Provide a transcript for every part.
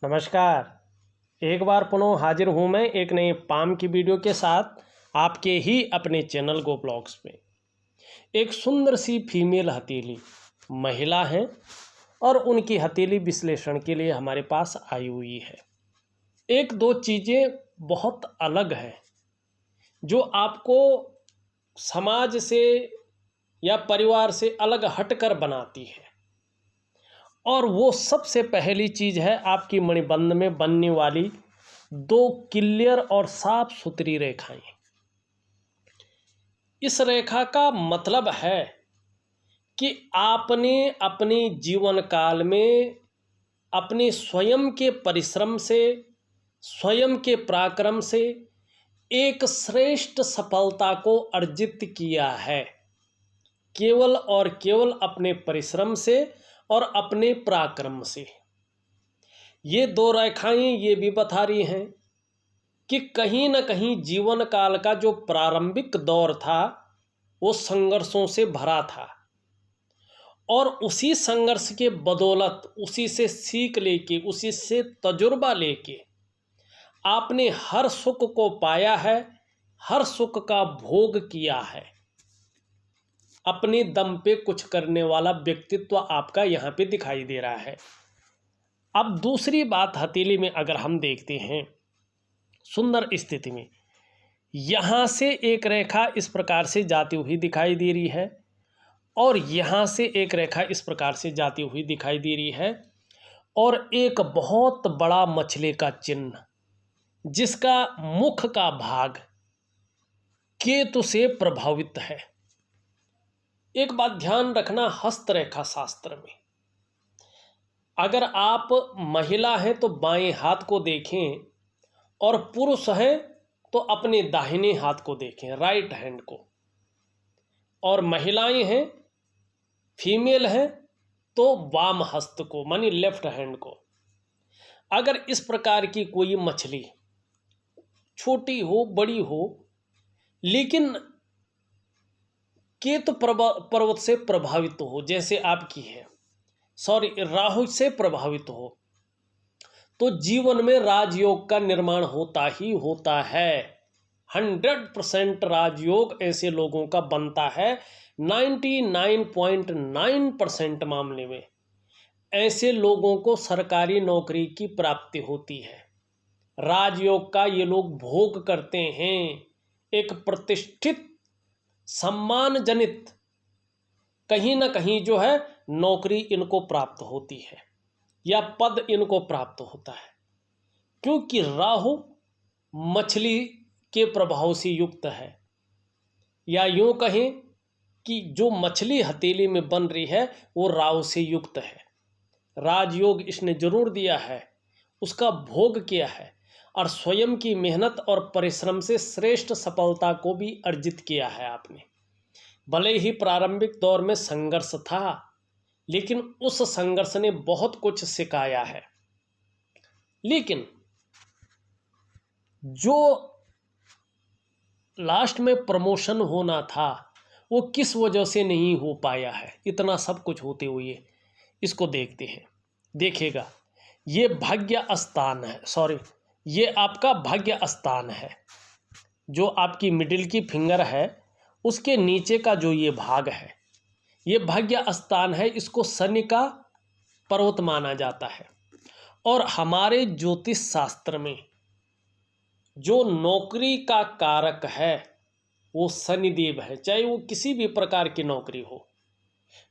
नमस्कार। एक बार पुनः हाजिर हूँ मैं एक नए पाम की वीडियो के साथ आपके ही अपने चैनल गो ब्लॉग्स में। एक सुंदर सी फीमेल हथेली महिला हैं और उनकी हथेली विश्लेषण के लिए हमारे पास आई हुई है। एक दो चीज़ें बहुत अलग हैं जो आपको समाज से या परिवार से अलग हटकर बनाती है, और वो सबसे पहली चीज़ है आपकी मणिबंध में बनने वाली दो क्लियर और साफ सुथरी रेखाएं। इस रेखा का मतलब है कि आपने अपने जीवन काल में अपने स्वयं के परिश्रम से, स्वयं के पराक्रम से एक श्रेष्ठ सफलता को अर्जित किया है, केवल और केवल अपने परिश्रम से और अपने पराक्रम से। ये दो रेखाएं ये भी बता रही हैं कि कहीं न कहीं जीवन काल का जो प्रारंभिक दौर था वो संघर्षों से भरा था, और उसी संघर्ष के बदौलत, उसी से सीख लेके, उसी से तजुर्बा लेके आपने हर सुख को पाया है, हर सुख का भोग किया है। अपने दम पे कुछ करने वाला व्यक्तित्व आपका यहाँ पे दिखाई दे रहा है। अब दूसरी बात, हथेली में अगर हम देखते हैं सुंदर स्थिति में, यहाँ से एक रेखा इस प्रकार से जाती हुई दिखाई दे रही है और यहाँ से एक रेखा इस प्रकार से जाती हुई दिखाई दे रही है, और एक बहुत बड़ा मछली का चिन्ह जिसका मुख का भाग केतु से प्रभावित है। एक बात ध्यान रखना, हस्तरेखा शास्त्र में अगर आप महिला हैं तो बाएं हाथ को देखें और पुरुष हैं तो अपने दाहिने हाथ को देखें, राइट हैंड को, और महिलाएं हैं, फीमेल हैं तो वाम हस्त को, मानी लेफ्ट हैंड को। अगर इस प्रकार की कोई मछली छोटी हो बड़ी हो लेकिन केतु पर्वत से प्रभावित हो, जैसे आपकी है, राहु से प्रभावित हो, तो जीवन में राजयोग का निर्माण होता ही होता है। 100% राजयोग ऐसे लोगों का बनता है। 99.9% मामले में ऐसे लोगों को सरकारी नौकरी की प्राप्ति होती है। राजयोग का ये लोग भोग करते हैं। एक प्रतिष्ठित, सम्मानजनित कहीं ना कहीं जो है नौकरी इनको प्राप्त होती है या पद इनको प्राप्त होता है, क्योंकि राहु मछली के प्रभाव से युक्त है। या यूं कहें कि जो मछली हथेली में बन रही है वो राहु से युक्त है। राजयोग इसने जरूर दिया है, उसका भोग किया है, और स्वयं की मेहनत और परिश्रम से श्रेष्ठ सफलता को भी अर्जित किया है आपने। भले ही प्रारंभिक दौर में संघर्ष था, लेकिन उस संघर्ष ने बहुत कुछ सिखाया है। लेकिन जो लास्ट में प्रमोशन होना था वो किस वजह से नहीं हो पाया है, इतना सब कुछ होते हुए इसको देखते हैं। देखिएगा, ये भाग्य स्थान है, ये आपका भाग्य स्थान है। जो आपकी मिडिल की फिंगर है उसके नीचे का जो ये भाग है ये भाग्य स्थान है। इसको शनि का पर्वत माना जाता है, और हमारे ज्योतिष शास्त्र में जो नौकरी का कारक है वो शनिदेव है। चाहे वो किसी भी प्रकार की नौकरी हो,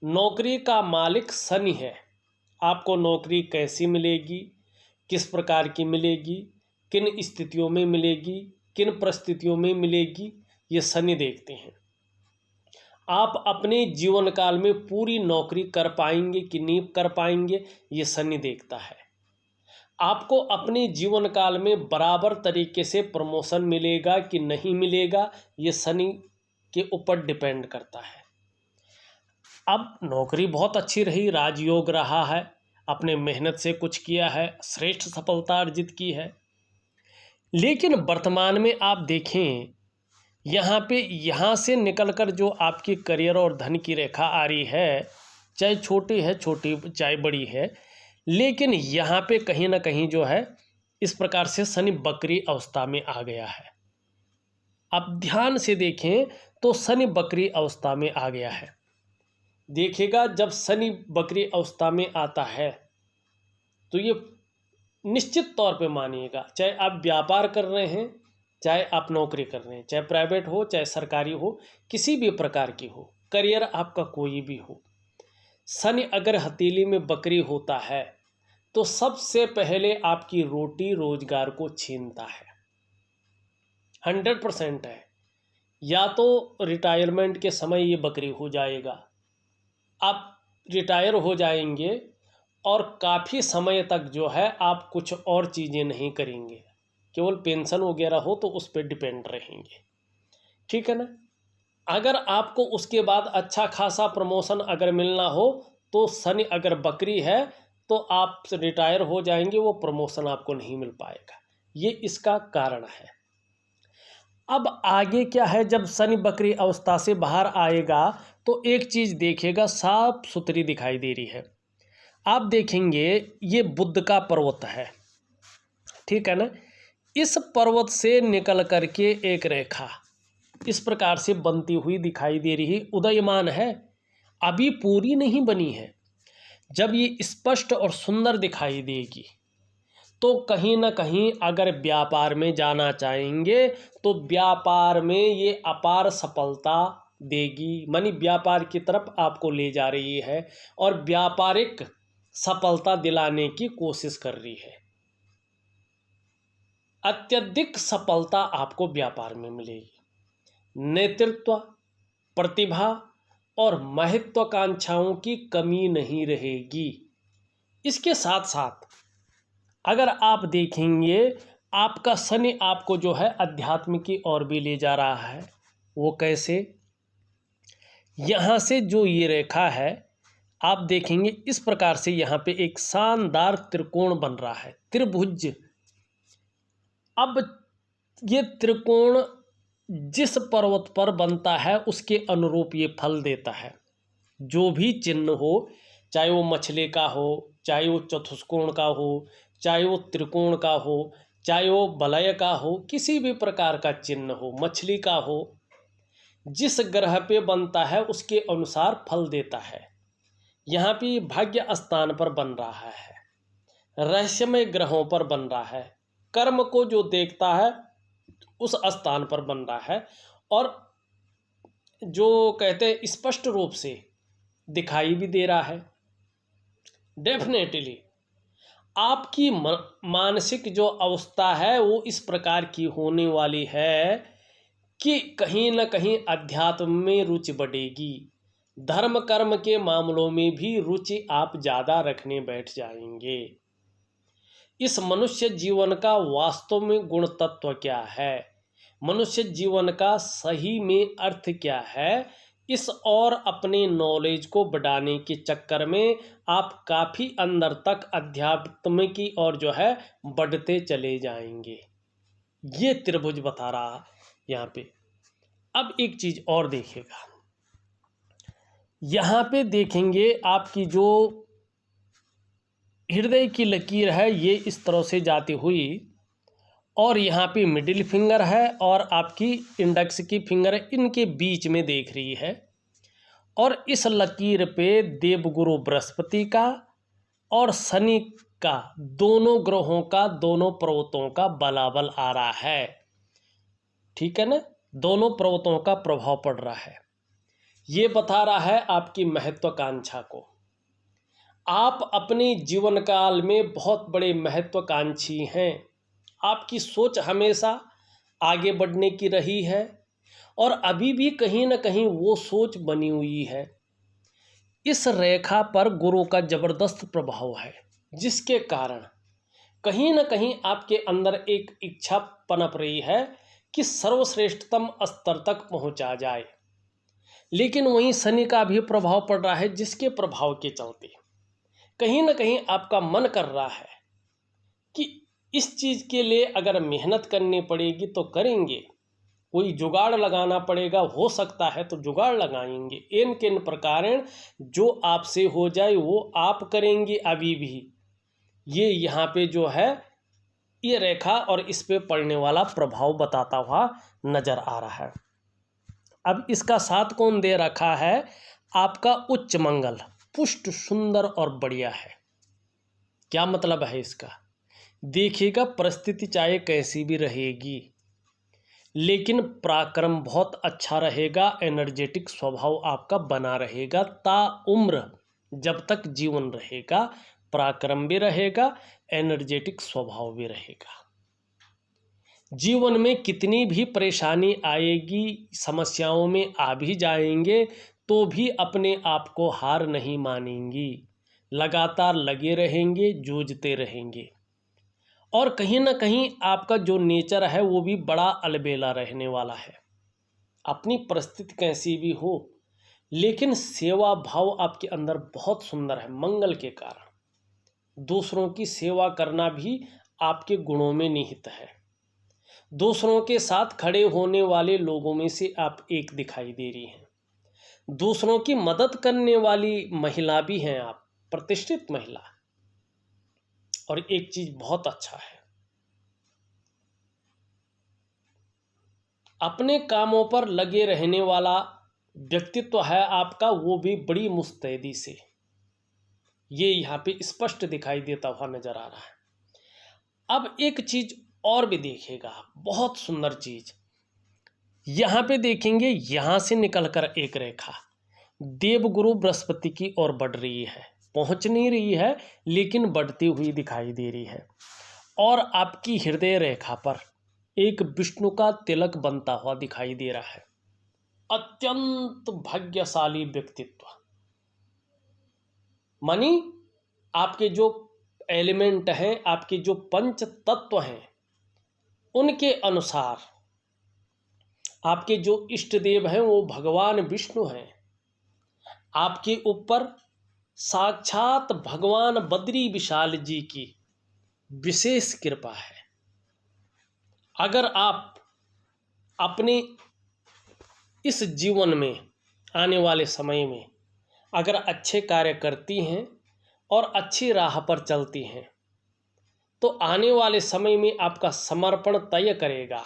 नौकरी का मालिक शनि है। आपको नौकरी कैसी मिलेगी, किस प्रकार की मिलेगी, किन स्थितियों में मिलेगी, किन परिस्थितियों में मिलेगी, ये शनि देखते हैं। आप अपने जीवन काल में पूरी नौकरी कर पाएंगे कि नहीं कर पाएंगे, ये शनि देखता है। आपको अपने जीवन काल में बराबर तरीके से प्रमोशन मिलेगा कि नहीं मिलेगा, ये शनि के ऊपर डिपेंड करता है। अब नौकरी बहुत अच्छी रही, राजयोग रहा है, अपने मेहनत से कुछ किया है, श्रेष्ठ सफलता अर्जित की है, लेकिन वर्तमान में आप देखें यहाँ से निकलकर जो आपकी करियर और धन की रेखा आ रही है, चाहे छोटी है, छोटी चाहे बड़ी है, लेकिन यहाँ पे कहीं ना कहीं जो है इस प्रकार से शनि बकरी अवस्था में आ गया है। अब ध्यान से देखें तो शनि बकरी अवस्था में आ गया है। देखिएगा जब शनि बकरी अवस्था में आता है तो ये निश्चित तौर पे मानिएगा, चाहे आप व्यापार कर रहे हैं, चाहे आप नौकरी कर रहे हैं, चाहे प्राइवेट हो चाहे सरकारी हो, किसी भी प्रकार की हो, करियर आपका कोई भी हो, शनि अगर हथेली में बकरी होता है तो सबसे पहले आपकी रोटी रोजगार को छीनता है। 100% है। या तो रिटायरमेंट के समय ये बकरी हो जाएगा, आप रिटायर हो जाएंगे और काफ़ी समय तक जो है आप कुछ और चीज़ें नहीं करेंगे, केवल पेंशन वगैरह हो तो उस पर डिपेंड रहेंगे, ठीक है ना। अगर आपको उसके बाद अच्छा खासा प्रमोशन अगर मिलना हो तो शनि अगर बकरी है तो आप रिटायर हो जाएंगे, वो प्रमोशन आपको नहीं मिल पाएगा। ये इसका कारण है। अब आगे क्या है, जब शनि बकरी अवस्था से बाहर आएगा तो एक चीज़ देखिएगा साफ सुथरी दिखाई दे रही है। आप देखेंगे ये बुध का पर्वत है, ठीक है ना। इस पर्वत से निकल करके एक रेखा इस प्रकार से बनती हुई दिखाई दे रही, उदयमान है, अभी पूरी नहीं बनी है। जब ये स्पष्ट और सुंदर दिखाई देगी तो कहीं ना कहीं अगर व्यापार में जाना चाहेंगे तो व्यापार में ये अपार सफलता देगी, मानी व्यापार की तरफ आपको ले जा रही है और व्यापारिक सफलता दिलाने की कोशिश कर रही है। अत्यधिक सफलता आपको व्यापार में मिलेगी। नेतृत्व, प्रतिभा और महत्वाकांक्षाओं की कमी नहीं रहेगी। इसके साथ साथ अगर आप देखेंगे आपका शनि आपको जो है अध्यात्म की ओर भी ले जा रहा है। वो कैसे, यहाँ से जो ये रेखा है आप देखेंगे इस प्रकार से यहाँ पे एक शानदार त्रिकोण बन रहा है, त्रिभुज। अब ये त्रिकोण जिस पर्वत पर बनता है उसके अनुरूप ये फल देता है। जो भी चिन्ह हो, चाहे वो मछली का हो, चाहे वो चतुष्कोण का हो, चाहे वो त्रिकोण का हो, चाहे वो वलय का हो, किसी भी प्रकार का चिन्ह हो, मछली का हो, जिस ग्रह पे बनता है उसके अनुसार फल देता है। यहाँ पे भाग्य स्थान पर बन रहा है, रहस्यमय ग्रहों पर बन रहा है, कर्म को जो देखता है उस स्थान पर बन रहा है और जो कहते हैं स्पष्ट रूप से दिखाई भी दे रहा है। डेफिनेटली आपकी मानसिक जो अवस्था है वो इस प्रकार की होने वाली है कि कहीं न कहीं अध्यात्म में रुचि बढ़ेगी, धर्म कर्म के मामलों में भी रुचि आप ज़्यादा रखने बैठ जाएंगे। इस मनुष्य जीवन का वास्तव में गुण तत्व क्या है, मनुष्य जीवन का सही में अर्थ क्या है, इस और अपने नॉलेज को बढ़ाने के चक्कर में आप काफ़ी अंदर तक अध्यात्म की ओर जो है बढ़ते चले जाएंगे। ये त्रिभुज बता रहा यहाँ पे। अब एक चीज़ और देखिएगा, यहाँ पे देखेंगे आपकी जो हृदय की लकीर है ये इस तरह से जाती हुई और यहाँ पे मिडिल फिंगर है और आपकी इंडेक्स की फिंगर है, इनके बीच में देख रही है और इस लकीर पे देवगुरु बृहस्पति का और शनि का, दोनों ग्रहों का, दोनों पर्वतों का बलाबल आ रहा है, ठीक है ना। दोनों पर्वतों का प्रभाव पड़ रहा है। ये बता रहा है आपकी महत्वाकांक्षा को। आप अपने जीवन काल में बहुत बड़े महत्वाकांक्षी हैं, आपकी सोच हमेशा आगे बढ़ने की रही है और अभी भी कहीं ना कहीं वो सोच बनी हुई है। इस रेखा पर गुरु का जबरदस्त प्रभाव है जिसके कारण कहीं ना कहीं आपके अंदर एक इच्छा पनप रही है कि सर्वश्रेष्ठतम स्तर तक पहुंचा जाए। लेकिन वहीं शनि का भी प्रभाव पड़ रहा है जिसके प्रभाव के चलते कहीं ना कहीं आपका मन कर रहा है कि इस चीज़ के लिए अगर मेहनत करनी पड़ेगी तो करेंगे, कोई जुगाड़ लगाना पड़ेगा, हो सकता है तो जुगाड़ लगाएंगे, इन किन प्रकार जो आपसे हो जाए वो आप करेंगे अभी भी, ये यहाँ पे जो है ये रेखा और इस पे पड़ने वाला प्रभाव बताता हुआ नजर आ रहा है। अब इसका साथ कौन दे रखा है? आपका उच्च मंगल, पुष्ट सुंदर और बढ़िया है। क्या मतलब है इसका? देखिएगा, परिस्थिति चाहे कैसी भी रहेगी लेकिन पराक्रम बहुत अच्छा रहेगा, एनर्जेटिक स्वभाव आपका बना रहेगा ताउम्र, जब तक जीवन रहेगा पराक्रम भी रहेगा, एनर्जेटिक स्वभाव भी रहेगा। जीवन में कितनी भी परेशानी आएगी, समस्याओं में आ भी जाएंगे तो भी अपने आप को हार नहीं मानेंगी, लगातार लगे रहेंगे, जूझते रहेंगे। और कहीं ना कहीं आपका जो नेचर है वो भी बड़ा अलबेला रहने वाला है। अपनी परिस्थिति कैसी भी हो लेकिन सेवा भाव आपके अंदर बहुत सुंदर है। मंगल के कारण दूसरों की सेवा करना भी आपके गुणों में निहित है। दूसरों के साथ खड़े होने वाले लोगों में से आप एक दिखाई दे रही हैं। दूसरों की मदद करने वाली महिला भी हैं आप, प्रतिष्ठित महिला। और एक चीज बहुत अच्छा है, अपने कामों पर लगे रहने वाला व्यक्तित्व है आपका, वो भी बड़ी मुस्तैदी से। ये यहाँ पे स्पष्ट दिखाई देता हुआ नजर आ रहा है। अब एक चीज और भी देखेगा, बहुत सुंदर चीज यहाँ पे देखेंगे। यहाँ से निकलकर एक रेखा देवगुरु बृहस्पति की ओर बढ़ रही है, पहुंच नहीं रही है लेकिन बढ़ती हुई दिखाई दे रही है। और आपकी हृदय रेखा पर एक विष्णु का तिलक बनता हुआ दिखाई दे रहा है। अत्यंत भाग्यशाली व्यक्तित्व, मानी आपके जो एलिमेंट हैं, आपके जो पंच तत्व हैं, उनके अनुसार आपके जो इष्ट देव हैं वो भगवान विष्णु हैं। आपके ऊपर साक्षात भगवान बद्री विशाल जी की विशेष कृपा है। अगर आप अपने इस जीवन में आने वाले समय में अगर अच्छे कार्य करती हैं और अच्छी राह पर चलती हैं तो आने वाले समय में आपका समर्पण तय करेगा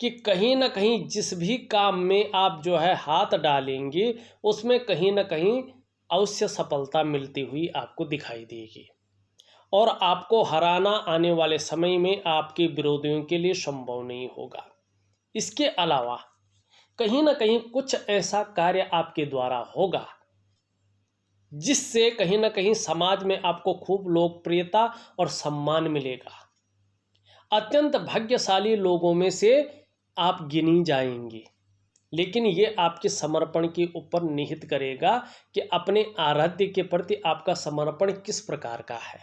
कि कहीं ना कहीं जिस भी काम में आप जो है हाथ डालेंगे उसमें कहीं ना कहीं अवश्य सफलता मिलती हुई आपको दिखाई देगी। और आपको हराना आने वाले समय में आपके विरोधियों के लिए संभव नहीं होगा। इसके अलावा कहीं ना कहीं कुछ ऐसा कार्य आपके द्वारा होगा जिससे कहीं ना कहीं समाज में आपको खूब लोकप्रियता और सम्मान मिलेगा। अत्यंत भाग्यशाली लोगों में से आप गिनी जाएंगी, लेकिन ये आपके समर्पण के ऊपर निहित करेगा कि अपने आराध्य के प्रति आपका समर्पण किस प्रकार का है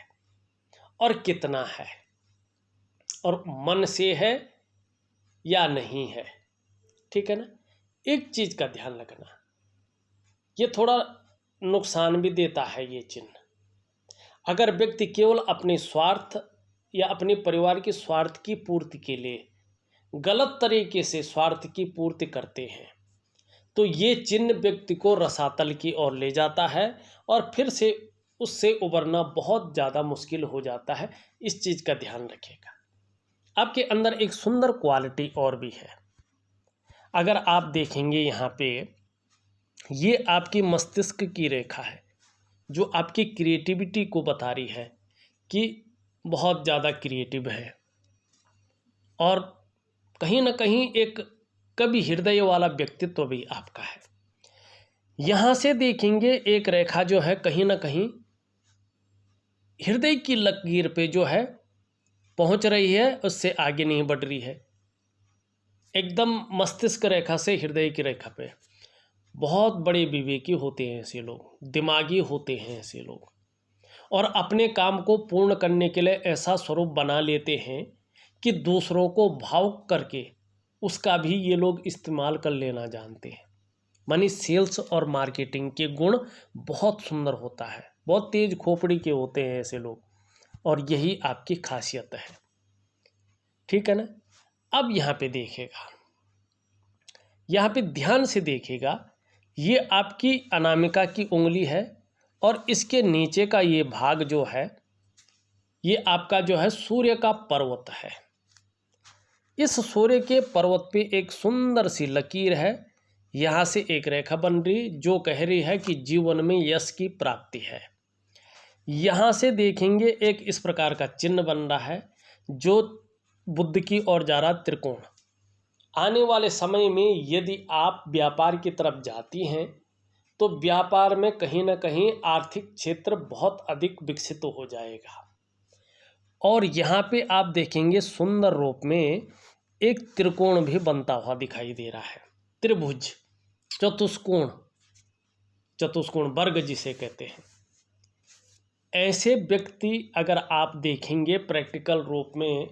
और कितना है, और मन से है या नहीं है। ठीक है ना। एक चीज का ध्यान रखना, ये थोड़ा नुकसान भी देता है ये चिन्ह। अगर व्यक्ति केवल अपने स्वार्थ या अपने परिवार के स्वार्थ की पूर्ति के लिए गलत तरीके से स्वार्थ की पूर्ति करते हैं तो ये चिन्ह व्यक्ति को रसातल की ओर ले जाता है और फिर से उससे उबरना बहुत ज़्यादा मुश्किल हो जाता है। इस चीज़ का ध्यान रखिएगा। आपके अंदर एक सुंदर क्वालिटी और भी है। अगर आप देखेंगे यहाँ पे, ये आपकी मस्तिष्क की रेखा है जो आपकी क्रिएटिविटी को बता रही है कि बहुत ज़्यादा क्रिएटिव है और कहीं ना कहीं एक कवि हृदय वाला व्यक्तित्व भी आपका है। यहाँ से देखेंगे एक रेखा जो है कहीं ना कहीं हृदय की लकीर पे जो है पहुँच रही है, उससे आगे नहीं बढ़ रही है। एकदम मस्तिष्क रेखा से हृदय की रेखा पे। बहुत बड़े विवेकी होते हैं ऐसे लोग, दिमागी होते हैं ऐसे लोग, और अपने काम को पूर्ण करने के लिए ऐसा स्वरूप बना लेते हैं कि दूसरों को भावुक करके उसका भी ये लोग इस्तेमाल कर लेना जानते हैं। मानी सेल्स और मार्केटिंग के गुण बहुत सुंदर होता है, बहुत तेज खोपड़ी के होते हैं ऐसे लोग, और यही आपकी खासियत है। ठीक है ना। अब यहाँ पे देखेगा, यहाँ पे ध्यान से देखेगा, ये आपकी अनामिका की उंगली है और इसके नीचे का ये भाग जो है ये आपका जो है सूर्य का पर्वत है। इस सूर्य के पर्वत पे एक सुंदर सी लकीर है, यहाँ से एक रेखा बन रही जो कह रही है कि जीवन में यश की प्राप्ति है। यहाँ से देखेंगे एक इस प्रकार का चिन्ह बन रहा है जो बुद्ध की ओर जा रहा त्रिकोण। आने वाले समय में यदि आप व्यापार की तरफ जाती हैं तो व्यापार में कहीं ना कहीं आर्थिक क्षेत्र बहुत अधिक विकसित हो जाएगा। और यहाँ पे आप देखेंगे सुंदर रूप में एक त्रिकोण भी बनता हुआ दिखाई दे रहा है, त्रिभुज, चतुष्कोण, चतुष्कोण वर्ग जिसे कहते हैं। ऐसे व्यक्ति अगर आप देखेंगे प्रैक्टिकल रूप में,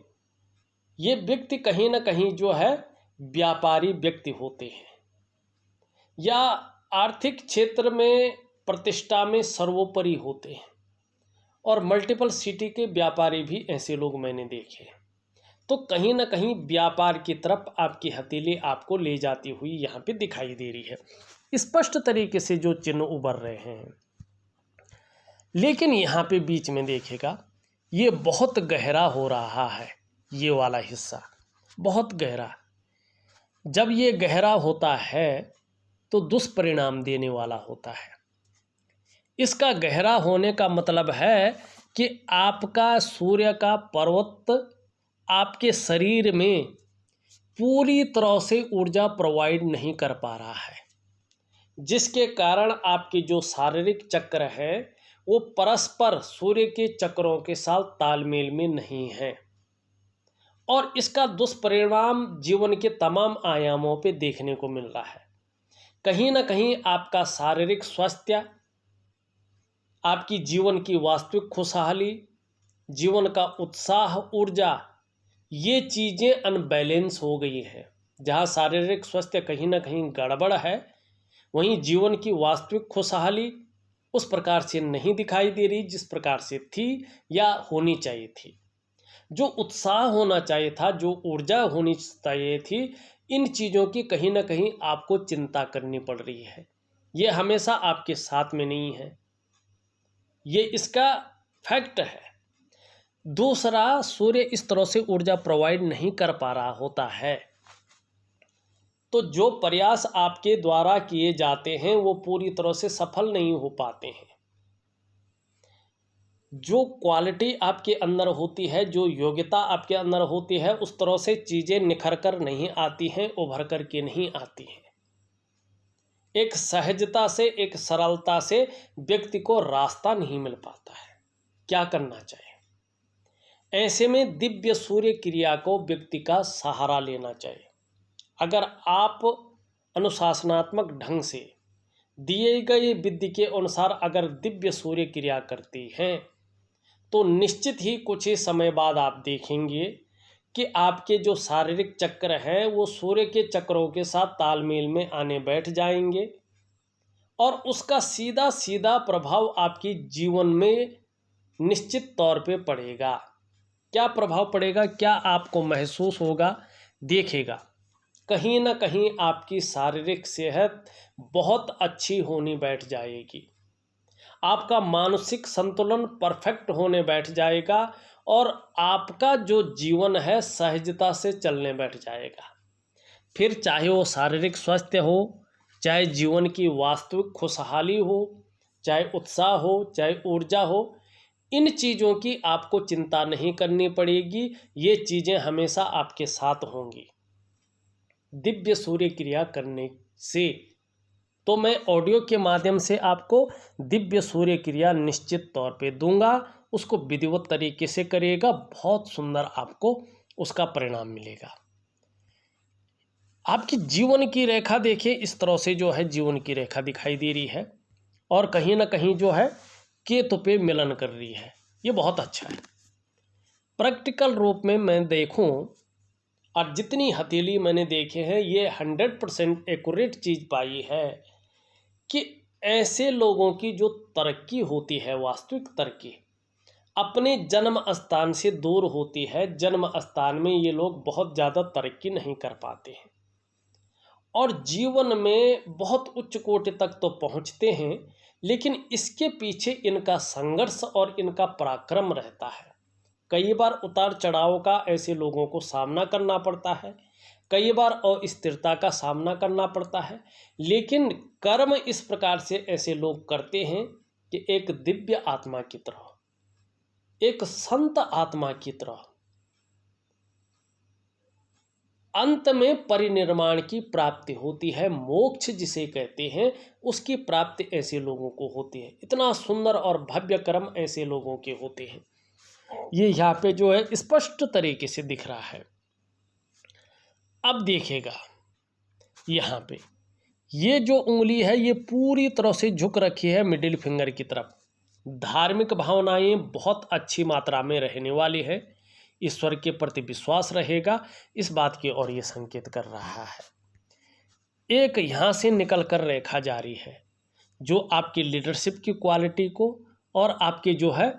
ये व्यक्ति कहीं ना कहीं जो है व्यापारी व्यक्ति होते हैं या आर्थिक क्षेत्र में प्रतिष्ठा में सर्वोपरि होते हैं। और मल्टीपल सिटी के व्यापारी भी ऐसे लोग मैंने देखे। तो कहीं ना कहीं व्यापार की तरफ आपकी हथेली आपको ले जाती हुई यहाँ पे दिखाई दे रही है, स्पष्ट तरीके से जो चिन्ह उभर रहे हैं। लेकिन यहाँ पे बीच में देखिएगा ये बहुत गहरा हो रहा है, ये वाला हिस्सा बहुत गहरा। जब ये गहरा होता है तो दुष्परिणाम देने वाला होता है। इसका गहरा होने का मतलब है कि आपका सूर्य का पर्वत आपके शरीर में पूरी तरह से ऊर्जा प्रोवाइड नहीं कर पा रहा है, जिसके कारण आपके जो शारीरिक चक्र हैं वो परस्पर सूर्य के चक्रों के साथ तालमेल में नहीं है। और इसका दुष्परिणाम जीवन के तमाम आयामों पे देखने को मिल रहा है। कहीं ना कहीं आपका शारीरिक स्वास्थ्य, आपकी जीवन की वास्तविक खुशहाली, जीवन का उत्साह, ऊर्जा, ये चीज़ें अनबैलेंस हो गई हैं। जहाँ शारीरिक स्वास्थ्य कहीं ना कहीं गड़बड़ है, वहीं जीवन की वास्तविक खुशहाली उस प्रकार से नहीं दिखाई दे रही जिस प्रकार से थी या होनी चाहिए थी। जो उत्साह होना चाहिए था, जो ऊर्जा होनी चाहिए थी, इन चीज़ों की कहीं ना कहीं आपको चिंता करनी पड़ रही है। ये हमेशा आपके साथ में नहीं है, ये इसका फैक्ट है। दूसरा, सूर्य इस तरह से ऊर्जा प्रोवाइड नहीं कर पा रहा होता है तो जो प्रयास आपके द्वारा किए जाते हैं वो पूरी तरह से सफल नहीं हो पाते हैं। जो क्वालिटी आपके अंदर होती है, जो योग्यता आपके अंदर होती है, उस तरह से चीज़ें निखर कर नहीं आती हैं, उभर कर के नहीं आती हैं। एक सहजता से, एक सरलता से व्यक्ति को रास्ता नहीं मिल पाता है क्या करना चाहिए। ऐसे में दिव्य सूर्य क्रिया को व्यक्ति का सहारा लेना चाहिए। अगर आप अनुशासनात्मक ढंग से दिए गए विधि के अनुसार अगर दिव्य सूर्य क्रिया करती हैं तो निश्चित ही कुछ ही समय बाद आप देखेंगे कि आपके जो शारीरिक चक्र हैं वो सूर्य के चक्रों के साथ तालमेल में आने बैठ जाएंगे और उसका सीधा सीधा प्रभाव आपकी जीवन में निश्चित तौर पे पड़ेगा। क्या प्रभाव पड़ेगा, क्या आपको महसूस होगा, देखिएगा कहीं ना कहीं आपकी शारीरिक सेहत बहुत अच्छी होनी बैठ जाएगी, आपका मानसिक संतुलन परफेक्ट होने बैठ जाएगा और आपका जो जीवन है सहजता से चलने बैठ जाएगा। फिर चाहे वो शारीरिक स्वास्थ्य हो, चाहे जीवन की वास्तविक खुशहाली हो, चाहे उत्साह हो, चाहे ऊर्जा हो, इन चीज़ों की आपको चिंता नहीं करनी पड़ेगी। ये चीज़ें हमेशा आपके साथ होंगी दिव्य सूर्य क्रिया करने से। तो मैं ऑडियो के माध्यम से आपको दिव्य सूर्य क्रिया निश्चित तौर पे दूंगा, उसको विधिवत तरीके से करिएगा, बहुत सुंदर आपको उसका परिणाम मिलेगा। आपकी जीवन की रेखा देखिए, इस तरह से जो है जीवन की रेखा दिखाई दे रही है और कहीं ना कहीं जो है केतु पे मिलन कर रही है। ये बहुत अच्छा है। प्रैक्टिकल रूप में मैं देखूं और जितनी हथेली मैंने देखे हैं ये 100% एक्यूरेट चीज़ पाई है कि ऐसे लोगों की जो तरक्की होती है, वास्तविक तरक्की, अपने जन्म स्थान से दूर होती है। जन्म स्थान में ये लोग बहुत ज़्यादा तरक्की नहीं कर पाते हैं और जीवन में बहुत उच्च कोटि तक तो पहुंचते हैं, लेकिन इसके पीछे इनका संघर्ष और इनका पराक्रम रहता है। कई बार उतार चढ़ाव का ऐसे लोगों को सामना करना पड़ता है, कई बार अस्थिरता का सामना करना पड़ता है, लेकिन कर्म इस प्रकार से ऐसे लोग करते हैं कि एक दिव्य आत्मा की तरह, एक संत आत्मा की तरह अंत में परिनिर्वाण की प्राप्ति होती है। मोक्ष जिसे कहते हैं उसकी प्राप्ति ऐसे लोगों को होती है। इतना सुंदर और भव्य कर्म ऐसे लोगों के होते हैं। ये यहाँ पे जो है स्पष्ट तरीके से दिख रहा है। अब देखिएगा यहाँ पे ये जो उंगली है ये पूरी तरह से झुक रखी है मिडिल फिंगर की तरफ। धार्मिक भावनाएं बहुत अच्छी मात्रा में रहने वाली है, ईश्वर के प्रति विश्वास रहेगा, इस बात की ओर ये संकेत कर रहा है। एक यहाँ से निकल कर रेखा जारी है जो आपकी लीडरशिप की क्वालिटी को और आपके जो है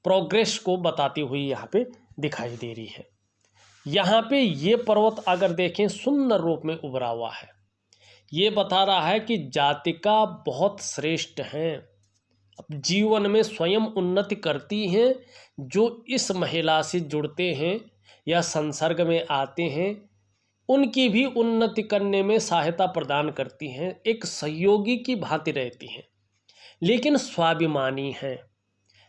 प्रोग्रेस को बताती हुई यहाँ पे दिखाई दे रही है। यहाँ पे ये पर्वत अगर देखें सुंदर रूप में उभरा हुआ है। ये बता रहा है कि जातिका बहुत श्रेष्ठ हैं, जीवन में स्वयं उन्नति करती हैं। जो इस महिला से जुड़ते हैं या संसर्ग में आते हैं उनकी भी उन्नति करने में सहायता प्रदान करती हैं, एक सहयोगी की भांति रहती हैं। लेकिन स्वाभिमानी हैं,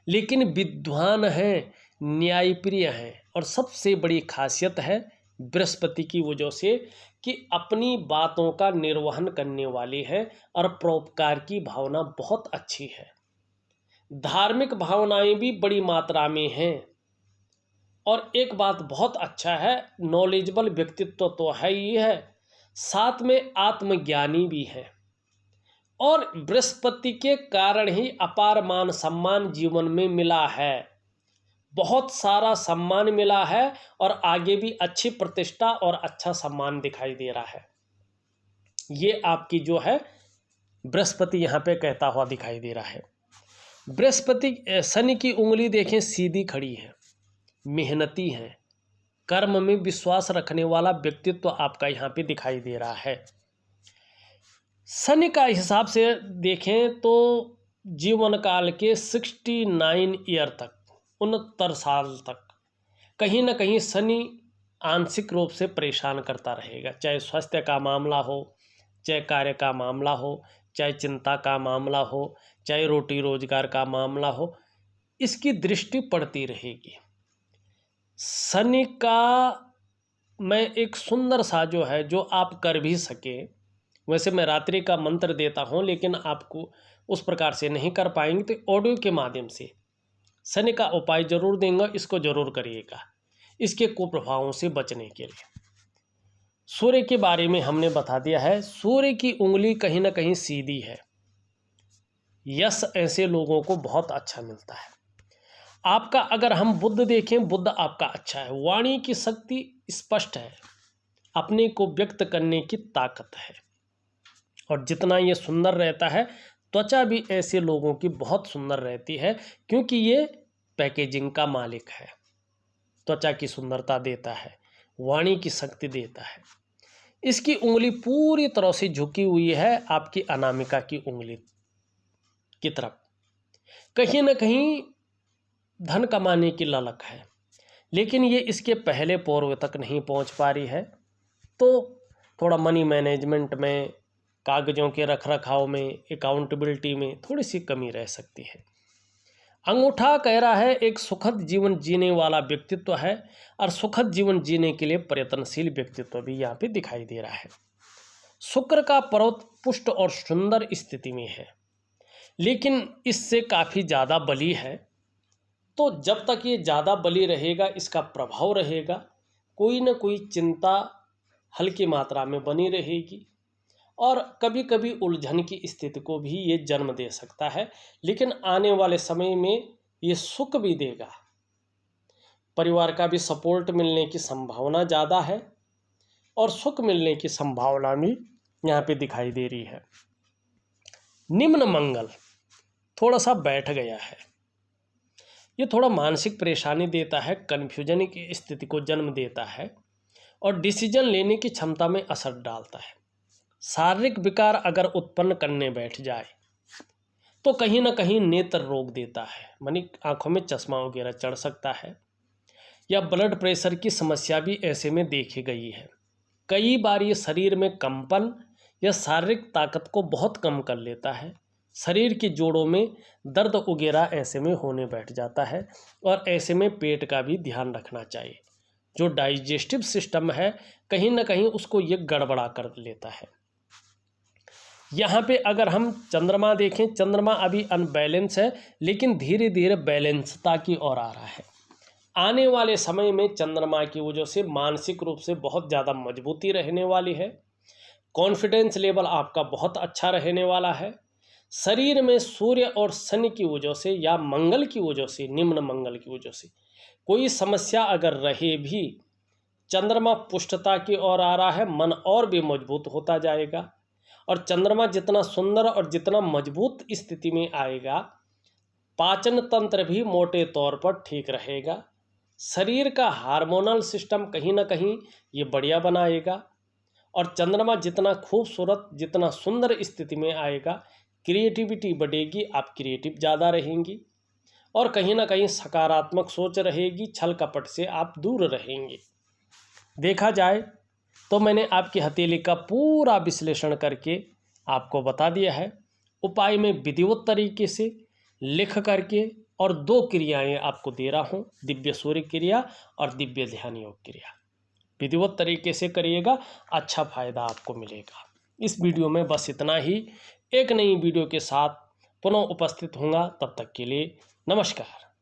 लेकिन विद्वान हैं, न्यायप्रिय हैं, और सबसे बड़ी खासियत है बृहस्पति की वजह से कि अपनी बातों का निर्वहन करने वाली है और परोपकार की भावना बहुत अच्छी है। धार्मिक भावनाएं भी बड़ी मात्रा में हैं। और एक बात बहुत अच्छा है, नॉलेजेबल व्यक्तित्व तो है ही है, साथ में आत्मज्ञानी भी है। और बृहस्पति के कारण ही अपार मान सम्मान जीवन में मिला है, बहुत सारा सम्मान मिला है और आगे भी अच्छी प्रतिष्ठा और अच्छा सम्मान दिखाई दे रहा है। ये आपकी जो है बृहस्पति यहाँ पे कहता हुआ दिखाई दे रहा है। बृहस्पति शनि की उंगली देखें सीधी खड़ी है, मेहनती है, कर्म में विश्वास रखने वाला व्यक्तित्व आपका यहाँ पे दिखाई दे रहा है। शनि का हिसाब से देखें तो जीवन काल के 69 ईयर तक, 69 साल तक कहीं ना कहीं शनि आंशिक रूप से परेशान करता रहेगा। चाहे स्वास्थ्य का मामला हो, चाहे कार्य का मामला हो, चाहे चिंता का मामला हो, चाहे रोटी रोजगार का मामला हो, इसकी दृष्टि पड़ती रहेगी। शनि का मैं एक सुंदर सा जो है जो आप कर भी सके, वैसे मैं रात्रि का मंत्र देता हूँ लेकिन आपको उस प्रकार से नहीं कर पाएंगे तो ऑडियो के माध्यम से शनि का उपाय जरूर देंगे, इसको जरूर करिएगा इसके कुप्रभावों से बचने के लिए। सूर्य के बारे में हमने बता दिया है। सूर्य की उंगली कहीं ना कहीं सीधी है, यश ऐसे लोगों को बहुत अच्छा मिलता है। आपका अगर हम बुध देखें, बुध आपका अच्छा है, वाणी की शक्ति स्पष्ट है, अपने को व्यक्त करने की ताकत है। और जितना ये सुंदर रहता है, त्वचा भी ऐसे लोगों की बहुत सुंदर रहती है क्योंकि ये पैकेजिंग का मालिक है, त्वचा की सुंदरता देता है, वाणी की शक्ति देता है। इसकी उंगली पूरी तरह से झुकी हुई है आपकी अनामिका की उंगली की तरफ। कहीं ना कहीं धन कमाने की ललक है, लेकिन ये इसके पहले पूर्व तक नहीं पहुंच पा रही है, तो थोड़ा मनी मैनेजमेंट में, कागज़ों के रख रखाव में, अकाउंटेबिलिटी में थोड़ी सी कमी रह सकती है। अंगूठा कह रहा है एक सुखद जीवन जीने वाला व्यक्तित्व है और सुखद जीवन जीने के लिए प्रयत्नशील व्यक्तित्व भी यहाँ पे दिखाई दे रहा है। शुक्र का पर्वत पुष्ट और सुंदर स्थिति में है, लेकिन इससे काफ़ी ज़्यादा बली है। तो जब तक ये ज़्यादा बली रहेगा, इसका प्रभाव रहेगा, कोई ना कोई चिंता हल्की मात्रा में बनी रहेगी और कभी कभी उलझन की स्थिति को भी ये जन्म दे सकता है। लेकिन आने वाले समय में ये सुख भी देगा, परिवार का भी सपोर्ट मिलने की संभावना ज़्यादा है और सुख मिलने की संभावना भी यहाँ पे दिखाई दे रही है। निम्न मंगल थोड़ा सा बैठ गया है, ये थोड़ा मानसिक परेशानी देता है, कन्फ्यूजन की स्थिति को जन्म देता है और डिसीजन लेने की क्षमता में असर डालता है। शारीरिक विकार अगर उत्पन्न करने बैठ जाए तो कहीं ना कहीं नेत्र रोग देता है, मानी आंखों में चश्मा वगैरह चढ़ सकता है। या ब्लड प्रेशर की समस्या भी ऐसे में देखी गई है। कई बार ये शरीर में कंपन या शारीरिक ताकत को बहुत कम कर लेता है। शरीर के जोड़ों में दर्द वगैरह ऐसे में होने बैठ जाता है। और ऐसे में पेट का भी ध्यान रखना चाहिए। जो डाइजेस्टिव सिस्टम है कहीं ना कहीं उसको ये गड़बड़ा कर लेता है। यहाँ पे अगर हम चंद्रमा देखें, चंद्रमा अभी अनबैलेंस है लेकिन धीरे धीरे बैलेंसता की ओर आ रहा है। आने वाले समय में चंद्रमा की वजह से मानसिक रूप से बहुत ज़्यादा मजबूती रहने वाली है। कॉन्फिडेंस लेवल आपका बहुत अच्छा रहने वाला है। शरीर में सूर्य और शनि की वजह से या मंगल की वजह से, निम्न मंगल की वजह से कोई समस्या अगर रहे भी, चंद्रमा पुष्टता की ओर आ रहा है, मन और भी मजबूत होता जाएगा। और चंद्रमा जितना सुंदर और जितना मजबूत स्थिति में आएगा, पाचन तंत्र भी मोटे तौर पर ठीक रहेगा। शरीर का हार्मोनल सिस्टम कहीं ना कहीं ये बढ़िया बनाएगा। और चंद्रमा जितना खूबसूरत, जितना सुंदर स्थिति में आएगा, क्रिएटिविटी बढ़ेगी, आप क्रिएटिव ज़्यादा रहेंगी। और कहीं ना कहीं सकारात्मक सोच रहेगी, छल कपट से आप दूर रहेंगे। देखा जाए तो मैंने आपकी हथेली का पूरा विश्लेषण करके आपको बता दिया है। उपाय में विधिवत तरीके से लिख करके और 2 क्रियाएं आपको दे रहा हूँ, दिव्य सूर्य क्रिया और दिव्य ध्यान योग क्रिया। विधिवत तरीके से करिएगा, अच्छा फायदा आपको मिलेगा। इस वीडियो में बस इतना ही। एक नई वीडियो के साथ पुनः उपस्थित होऊंगा, तब तक के लिए नमस्कार।